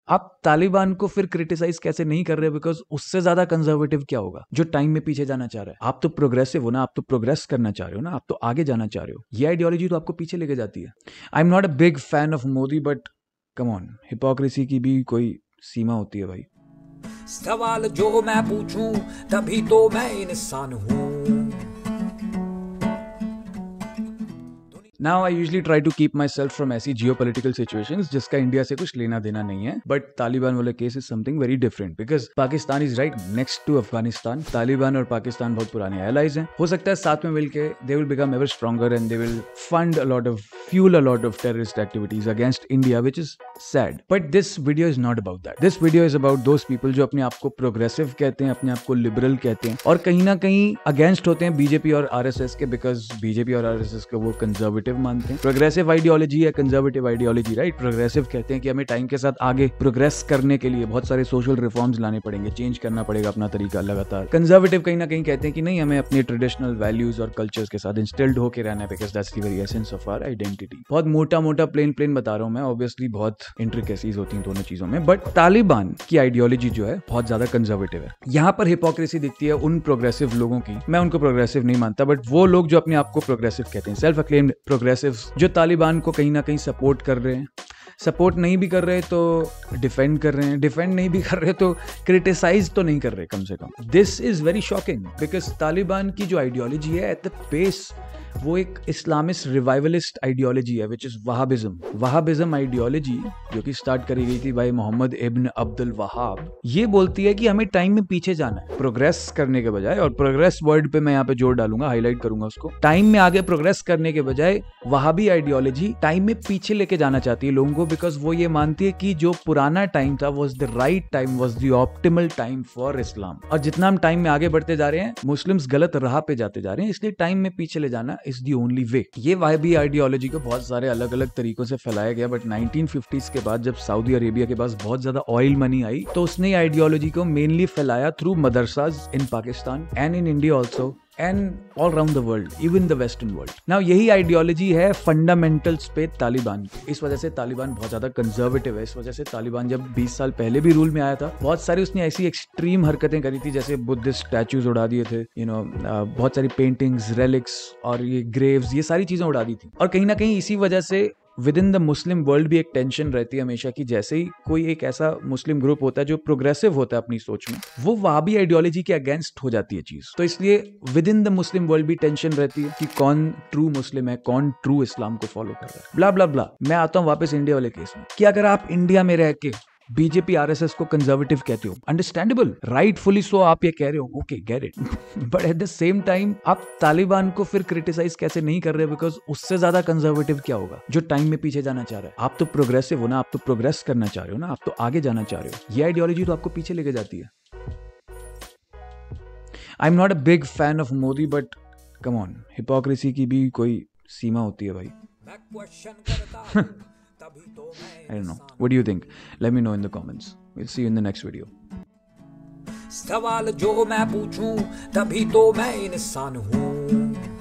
आप तालिबान को फिर क्रिटिसाइज कैसे नहीं कर रहे? बिकॉज उससे ज्यादा कंजर्वेटिव क्या होगा जो टाइम में पीछे जाना चाह रहा है? आप तो प्रोग्रेसिव हो ना, आप तो प्रोग्रेस करना चाह रहे हो ना, आप तो आगे जाना चाह रहे हो। ये आइडियोलॉजी तो आपको पीछे लेके जाती है। I am not a big fan of Modi, but come on, hypocrisy की भी कोई सीमा होती है भाई। सवाल जो मैं पूछूं तभी तो मैं इंसान हूं। Now I usually try to keep myself from ऐसी geopolitical situations जिसका इंडिया से कुछ लेना देना नहीं है, बट तालिबान वाला case is something very different because Pakistan is right next to Afghanistan. Taliban और पाकिस्तान बहुत पुराने एलाइज हैं। हो सकता है साथ में मिलके they will become ever stronger and they will fund fuel a lot of terrorist activities against India, which is sad. But this video is not about that. This video is about those people जो अपने आप को progressive कहते हैं, अपने आप को liberal कहते हैं और कहीं ना कहीं अगेंस्ट होते हैं बीजेपी और आरएसएस के, बिकॉज बीजेपी और आरएसएस को वो कंजर्वेटिव मानते हैं। प्रोग्रेसिव आइडियोलॉजी है कंजर्वेटिव आइडियोलॉजी, राइट? प्रोग्रेसिव कहते हैं कि हमें टाइम के साथ आगे प्रोग्रेस करने के लिए बहुत सारे सोशल रिफॉर्म्स लाने पड़ेंगे, चेंज करना पड़ेगा अपना तरीका लगातार। कंजर्वेटिव कहीं ना कहीं कहते हैं कि नहीं, हमें अपने ट्रेडिशनल वैल्यूज और कल्चर्स के साथ इंस्टिल्ड होकर रहना है because that's the very essence of our identity. बहुत मोटा मोटा प्लेन बता रहा हूं मैं, ऑब्वियसली बहुत इंट्रिकेसीज होती हैं दोनों चीजों में, बट तालिबान की आइडियोलॉजी जो है बहुत ज्यादा कंजर्वेटिव है। यहाँ पर हिपोक्रेसी दिखती है उन प्रोग्रेसिव लोगों की। मैं उनको प्रोग्रेसिव नहीं मानता, बट वो लोग जो अपने आप को प्रोग्रेसिव कहते हैं, सेल्फ अक्लेम्ड प्रोग्रेसिव, जो तालिबान को कहीं ना कहीं सपोर्ट कर रहे हैं। सपोर्ट नहीं भी कर रहे तो डिफेंड कर रहे हैं, डिफेंड नहीं भी कर रहे तो क्रिटिसाइज तो नहीं कर रहे कम से कम। This is very shocking because Taliban की जो आइडियोलॉजी है एट द बेस वो एक इस्लामिस्ट रिवाइवलिस्ट आइडियोलॉजी है विच इज वहाबिज्म। वहाबिज्म आइडियोलॉजी जो कि स्टार्ट करी गई थी भाई मोहम्मद इब्न अब्दुल वहाब, ये बोलती है कि हमें टाइम में पीछे जाना है प्रोग्रेस करने के बजाय, और प्रोग्रेस वर्ड पे मैं यहाँ पे जोर डालूंगा, हाईलाइट करूंगा उसको। टाइम में आगे प्रोग्रेस करने के बजाय वहाबी आइडियोलॉजी टाइम में पीछे लेके जाना चाहती है लोगों को, बिकॉज वो ये मानती है कि जो पुराना टाइम था was the right time, was the optimal time for इस्लाम। और जितना हम टाइम में आगे बढ़ते जा रहे हैं मुस्लिम्स गलत राह पे जाते जा रहे हैं, इसलिए टाइम में पीछे ले जाना इज दी ओनली वे। ये वाहिबी आइडियोलॉजी को बहुत सारे अलग अलग तरीकों से फैलाया गया, बट 1950s के बाद जब सऊदी अरेबिया के पास बहुत ज्यादा ऑयल मनी आई तो उसने आइडियोलॉजी को मेनली फैलाया through मदरसाज in Pakistan and in India also and all around the world, even the western world. Now यही आइडियोलॉजी है फंडामेंटल्स पे तालिबान की। इस वजह से तालिबान बहुत ज्यादा कंजर्वेटिव है। इस वजह से तालिबान जब 20 साल पहले भी रूल में आया था, बहुत सारी उसने ऐसी एक्सट्रीम हरकतें करी थी, जैसे बुद्धिस्ट स्टैचूज उड़ा दिए थे, बहुत सारी पेंटिंग्स, रेलिक्स और ये ग्रेव्स, ये सारी चीजें उड़ा दी थी। और कहीं ना कहीं इसी वजह से with in the Muslim world भी एक टेंशन रहती है हमेशा कि जैसे ही कोई एक ऐसा मुस्लिम ग्रुप होता है जो प्रोग्रेसिव होता है अपनी सोच में, वो वहाबी आइडियोलॉजी के अगेंस्ट हो जाती है चीज। तो इसलिए with in the Muslim world भी टेंशन रहती है कि कौन ट्रू मुस्लिम है, कौन ट्रू इस्लाम को फॉलो कर रहा है, ब्ला ब्ला ब्ला। मैं आता हूँ वापस इंडिया वाले केस में कि अगर आप इंडिया में रह के बीजेपी आरएसएस को कंजर्वेटिव कहते हो, अंडरस्टैंडेबल, राइटफुली सो आप ये कह रहे हो, okay get it, but at the same time आप तालिबान को फिर क्रिटिसाइज कैसे नहीं कर रहे? बिकॉज उससे ज्यादा कंजर्वेटिव क्या होगा जो टाइम में पीछे जाना चाह रहा है? आप तो प्रोग्रेसिव हो ना, आप तो प्रोग्रेस करना चाह रहे हो ना, आप तो आगे जाना चाह रहे हो। ये आइडियोलॉजी तो आपको पीछे लेके जाती है। I am not a big fan of Modi, but come on, hypocrisy की भी कोई सीमा होती है भाई। I don't know. What do you think? Let me know in the comments. We'll see you in the next video. सवाल जो मैं पूछूं तभी तो मैं इंसान हूं।